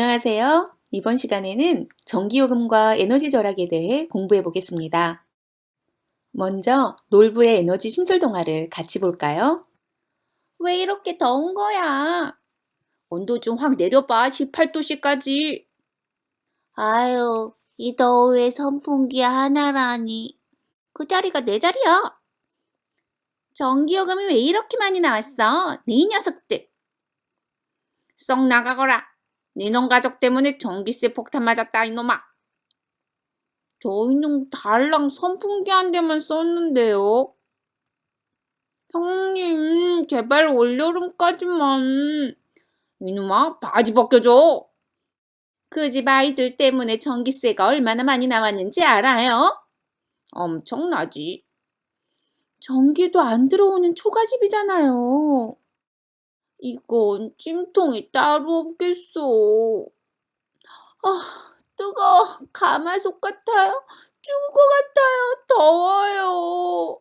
안녕하세요. 이번 시간에는 전기요금과 에너지 절약에 대해 공부해 보겠습니다. 먼저 놀부의 에너지 심술 동화를 같이 볼까요? 왜 이렇게 더운 거야? 온도 좀 확 내려봐, 18도씨까지. 아유, 이 더위에 선풍기 하나라니. 그 자리가 내 자리야. 전기요금이 왜 이렇게 많이 나왔어? 네 녀석들. 썩 나가거라. 네 놈 가족 때문에 전기세 폭탄 맞았다, 이놈아. 저희는 달랑 선풍기 한 대만 썼는데요. 형님, 제발 올여름까지만. 이놈아, 바지 벗겨줘. 그 집 아이들 때문에 전기세가 얼마나 많이 나왔는지 알아요? 엄청나지. 전기도 안 들어오는 초가집이잖아요. 이건 찜통이 따로 없겠어. 아, 뜨거워. 가마솥 같아요. 죽을 것 같아요. 더워요.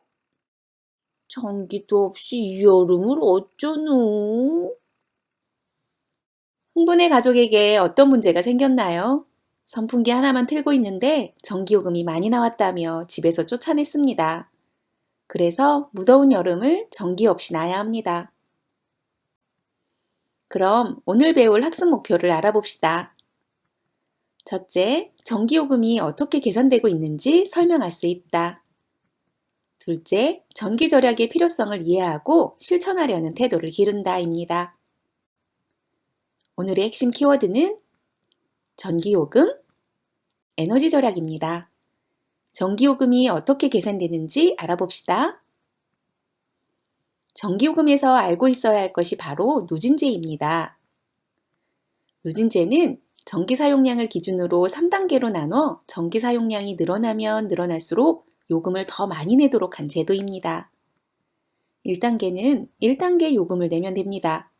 전기도 없이 이 여름을 어쩌노? 흥분의 가족에게 어떤 문제가 생겼나요? 선풍기 하나만 틀고 있는데 전기요금이 많이 나왔다며 집에서 쫓아냈습니다. 그래서 무더운 여름을 전기 없이 나야 합니다. 그럼 오늘 배울 학습 목표를 알아봅시다. 첫째, 전기요금이 어떻게 계산되고 있는지 설명할 수 있다. 둘째, 전기 절약의 필요성을 이해하고 실천하려는 태도를 기른다입니다. 오늘의 핵심 키워드는 전기요금, 에너지 절약입니다. 전기요금이 어떻게 계산되는지 알아봅시다. 전기요금에서 알고 있어야 할 것이 바로 누진제입니다. 누진제는 전기 사용량을 기준으로 3단계로 나눠 전기 사용량이 늘어나면 늘어날수록 요금을 더 많이 내도록 한 제도입니다. 1단계는 1단계 요금을 내면 됩니다.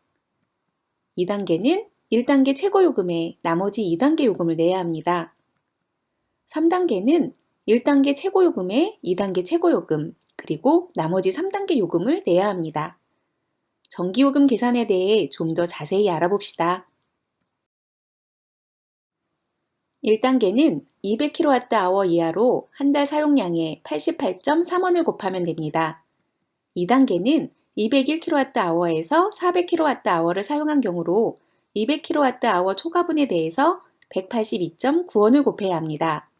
2단계는 1단계 최고요금에 나머지 2단계 요금을 내야 합니다. 3단계는 1단계 최고요금에 2단계 최고요금, 그리고 나머지 3단계 요금을 내야 합니다. 전기요금 계산에 대해 좀 더 자세히 알아봅시다. 1단계는 200kWh 이하로 한 달 사용량의 88.3원을 곱하면 됩니다. 2단계는 201kWh에서 400kWh를 사용한 경우로 200kWh 초과분에 대해서 182.9원을 곱해야 합니다.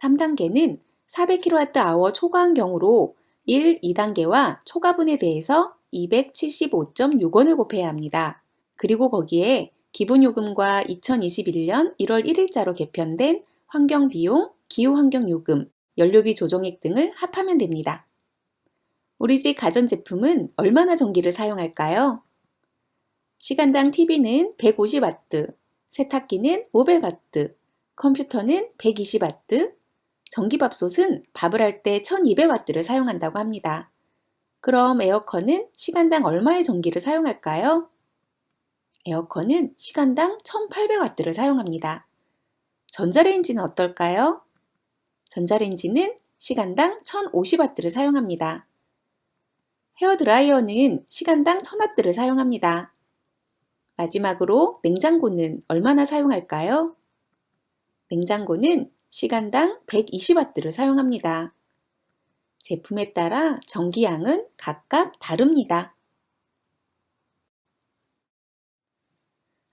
3단계는 400kWh 초과한 경우로 1, 2단계와 초과분에 대해서 275.6원을 곱해야 합니다. 그리고 거기에 기본요금과 2021년 1월 1일자로 개편된 환경비용, 기후환경요금, 연료비 조정액 등을 합하면 됩니다. 우리 집 가전제품은 얼마나 전기를 사용할까요? 시간당 TV는 150W, 세탁기는 500W, 컴퓨터는 120W, 전기밥솥은 밥을 할 때 1200W를 사용한다고 합니다. 그럼 에어컨은 시간당 얼마의 전기를 사용할까요? 에어컨은 시간당 1800W를 사용합니다. 전자레인지는 어떨까요? 전자레인지는 시간당 1050W를 사용합니다. 헤어드라이어는 시간당 1000W를 사용합니다. 마지막으로 냉장고는 얼마나 사용할까요? 냉장고는 시간당 120W를 사용합니다. 제품에 따라 전기량은 각각 다릅니다.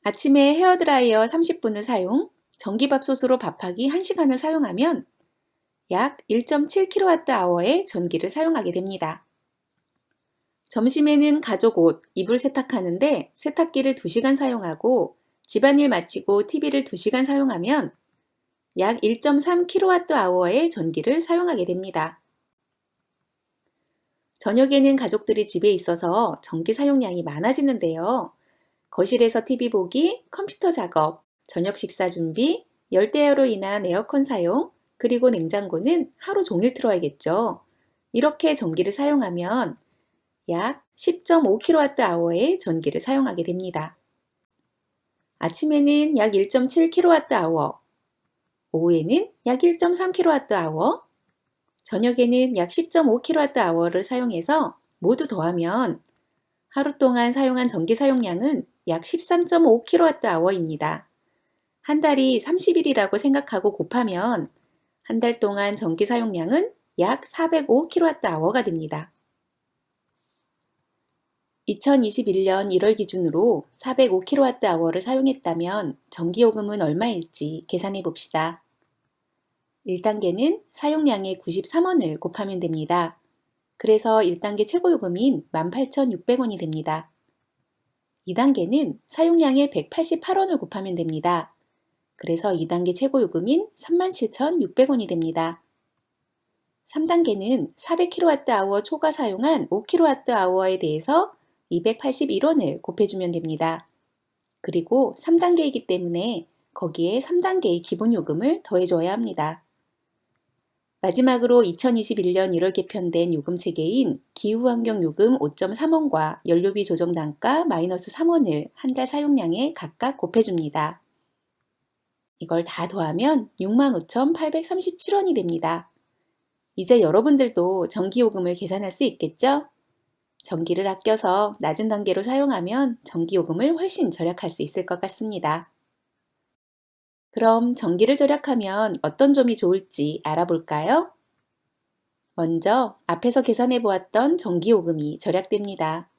아침에 헤어드라이어 30분을 사용, 전기밥솥으로 밥하기 1시간을 사용하면 약 1.7kWh의 전기를 사용하게 됩니다. 점심에는 가족 옷, 이불 세탁하는데 세탁기를 2시간 사용하고 집안일 마치고 TV를 2시간 사용하면 약 1.3kWh의 전기를 사용하게 됩니다. 저녁에는 가족들이 집에 있어서 전기 사용량이 많아지는데요. 거실에서 TV 보기, 컴퓨터 작업, 저녁 식사 준비, 열대야로 인한 에어컨 사용, 그리고 냉장고는 하루 종일 틀어야겠죠. 이렇게 전기를 사용하면 약 10.5kWh의 전기를 사용하게 됩니다. 아침에는 약 1.7kWh, 오후에는 약 1.3kWh, 저녁에는 약 10.5kWh를 사용해서 모두 더하면 하루 동안 사용한 전기 사용량은 약 13.5kWh입니다. 한 달이 30일이라고 생각하고 곱하면 한 달 동안 전기 사용량은 약 405kWh가 됩니다. 2021년 1월 기준으로 405kWh를 사용했다면 전기요금은 얼마일지 계산해 봅시다. 1단계는 사용량의 93원을 곱하면 됩니다. 그래서 1단계 최고요금인 18,600원이 됩니다. 2단계는 사용량의 188원을 곱하면 됩니다. 그래서 2단계 최고요금인 37,600원이 됩니다. 3단계는 400kWh 초과 사용한 5kWh에 대해서 281원을 곱해주면 됩니다. 그리고 3단계이기 때문에 거기에 3단계의 기본요금을 더해줘야 합니다. 마지막으로 2021년 1월 개편된 요금체계인 기후환경요금 5.3원과 연료비 조정단가 마이너스 3원을 한 달 사용량에 각각 곱해줍니다. 이걸 다 더하면 65,837원이 됩니다. 이제 여러분들도 전기요금을 계산할 수 있겠죠? 전기를 아껴서 낮은 단계로 사용하면 전기요금을 훨씬 절약할 수 있을 것 같습니다. 그럼 전기를 절약하면 어떤 점이 좋을지 알아볼까요? 먼저 앞에서 계산해 보았던 전기요금이 절약됩니다.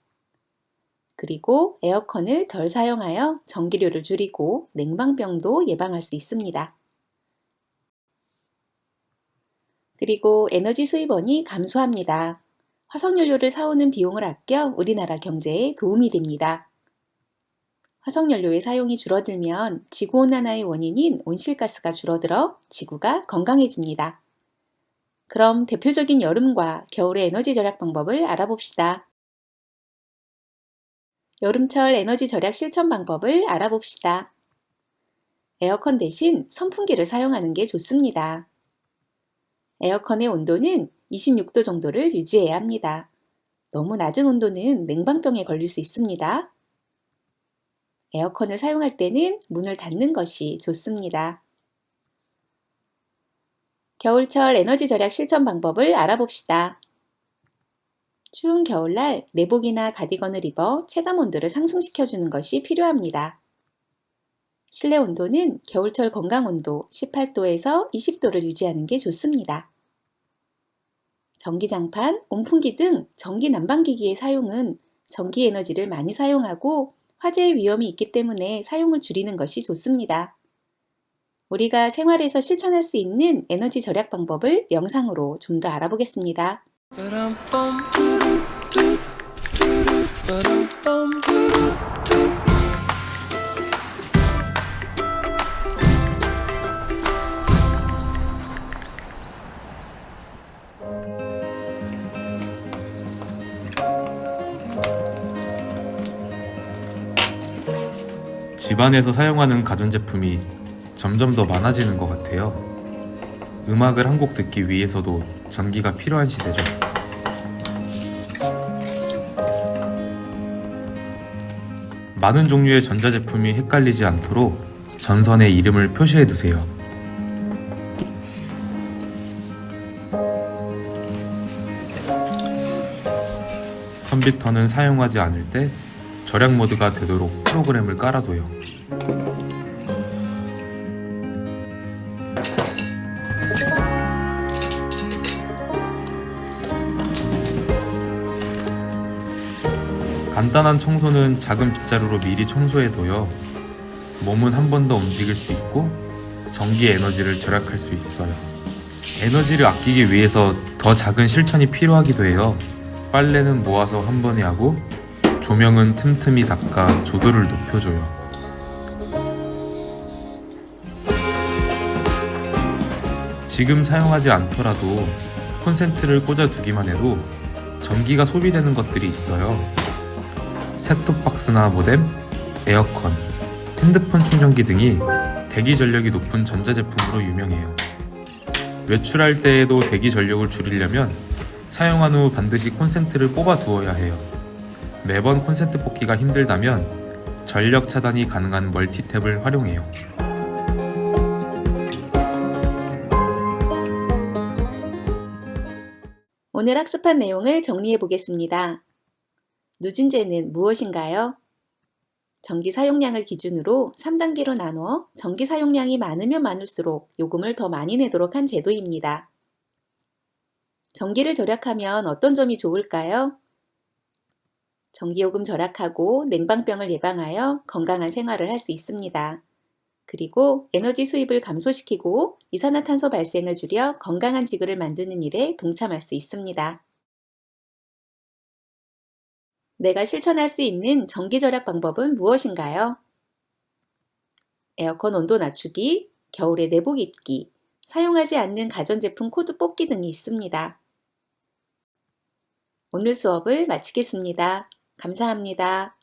그리고 에어컨을 덜 사용하여 전기료를 줄이고 냉방병도 예방할 수 있습니다. 그리고 에너지 수입원이 감소합니다. 화석연료를 사오는 비용을 아껴 우리나라 경제에 도움이 됩니다. 화석연료의 사용이 줄어들면 지구온난화의 원인인 온실가스가 줄어들어 지구가 건강해집니다. 그럼 대표적인 여름과 겨울의 에너지 절약 방법을 알아봅시다. 여름철 에너지 절약 실천 방법을 알아봅시다. 에어컨 대신 선풍기를 사용하는 게 좋습니다. 에어컨의 온도는 26도 정도를 유지해야 합니다. 너무 낮은 온도는 냉방병에 걸릴 수 있습니다. 에어컨을 사용할 때는 문을 닫는 것이 좋습니다. 겨울철 에너지 절약 실천 방법을 알아봅시다. 추운 겨울날 내복이나 가디건을 입어 체감 온도를 상승시켜주는 것이 필요합니다. 실내 온도는 겨울철 건강 온도 18도에서 20도를 유지하는 게 좋습니다. 전기장판, 온풍기 등 전기 난방기기의 사용은 전기 에너지를 많이 사용하고 화재의 위험이 있기 때문에 사용을 줄이는 것이 좋습니다. 우리가 생활에서 실천할 수 있는 에너지 절약 방법을 영상으로 좀 더 알아보겠습니다. 집안에서 사용하는 가전제품이 점점 더 많아지는 것 같아요. 음악을 한 곡 듣기 위해서도 전기가 필요한 시대죠. 많은 종류의 전자제품이 헷갈리지 않도록 전선에 이름을 표시해 두세요. 컴퓨터는 사용하지 않을 때 절약 모드가 되도록 프로그램을 깔아둬요. 간단한 청소는 작은 빗자루로 미리 청소해둬요. 몸은 한 번 더 움직일 수 있고 전기 에너지를 절약할 수 있어요. 에너지를 아끼기 위해서 더 작은 실천이 필요하기도 해요. 빨래는 모아서 한 번에 하고 조명은 틈틈이 닦아 조도를 높여줘요. 지금 사용하지 않더라도 콘센트를 꽂아두기만 해도 전기가 소비되는 것들이 있어요. 셋톱박스나 모뎀, 에어컨, 핸드폰 충전기 등이 대기 전력이 높은 전자제품으로 유명해요. 외출할 때에도 대기 전력을 줄이려면 사용한 후 반드시 콘센트를 뽑아 두어야 해요. 매번 콘센트 뽑기가 힘들다면 전력 차단이 가능한 멀티탭을 활용해요. 오늘 학습한 내용을 정리해 보겠습니다. 누진제는 무엇인가요? 전기 사용량을 기준으로 3단계로 나눠 전기 사용량이 많으면 많을수록 요금을 더 많이 내도록 한 제도입니다. 전기를 절약하면 어떤 점이 좋을까요? 전기요금 절약하고 냉방병을 예방하여 건강한 생활을 할 수 있습니다. 그리고 에너지 수입을 감소시키고 이산화탄소 발생을 줄여 건강한 지구를 만드는 일에 동참할 수 있습니다. 내가 실천할 수 있는 전기 절약 방법은 무엇인가요? 에어컨 온도 낮추기, 겨울에 내복 입기, 사용하지 않는 가전제품 코드 뽑기 등이 있습니다. 오늘 수업을 마치겠습니다. 감사합니다.